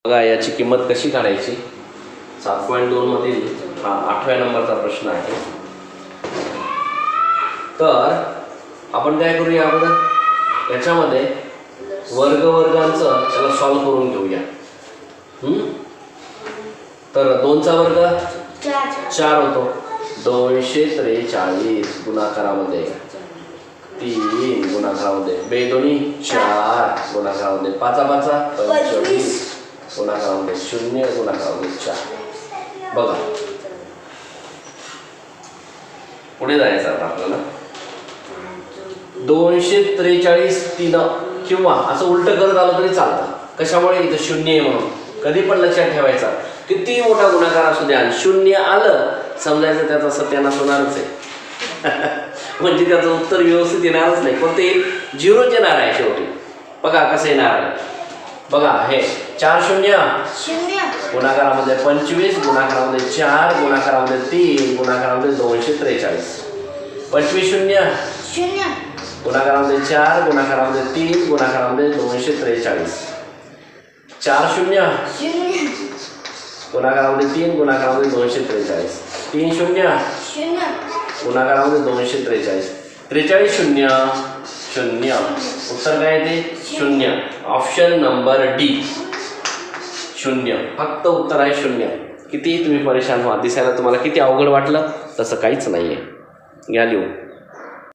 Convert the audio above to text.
बघा याची किंमत कशी काढायची. 7.2 मधील हा 8व्या नंबरचा प्रश्न आहे. तर आपण काय करूया अगोदर याच्यामध्ये वर्गांचं त्याला सॉल्व करून घेऊया. तर 2चा वर्ग 4 होतो. 243 गुणाकारामध्ये 3 गुणाकारामध्ये 2 दोन्ही 4 गुणाकारामध्ये 5 5 25 गुणाकारामध्ये 0 गुणाकारामध्ये 4. बघा पुढे जायचं आता आपल्याला. 243 3 किंवा असं उलट करत आलं तरी चालतं. कशामुळे इथं 0 आहे म्हणून. कधी पण लक्षात ठेवायचा किती मोठा गुणाकार असू द्या 0 आलं समजायचं त्याचा सत्यानाश होणारच आहे. म्हणजे त्याचं उत्तर व्यवस्थित येणारच नाही. कोणते 0च येणार आहे शेवटी. बघा कसं येणार आहे. बघा हे 4 0 गुणाकारामध्ये 25 गुणाकारामध्ये 4 गुणाकारामध्ये 3 गुणाकारामध्ये 243. 25 0 गुणाकारामध्ये 4 गुणाकारामध्ये 3 गुणाकारामध्ये 243. 4 0 गुणाकारामध्ये 3 गुणाकारामध्ये 243. 3 0 गुणाकारामध्ये 243. 43 0 0. उत्तर काय येते 0. Option number D 0. फक्त उत्तर आहे 0. किती तुम्ही परेशान व्हा दिसायला तुम्हाला किती अवघड वाटलं तसं काहीच नाही आहे. घ्या लिहून.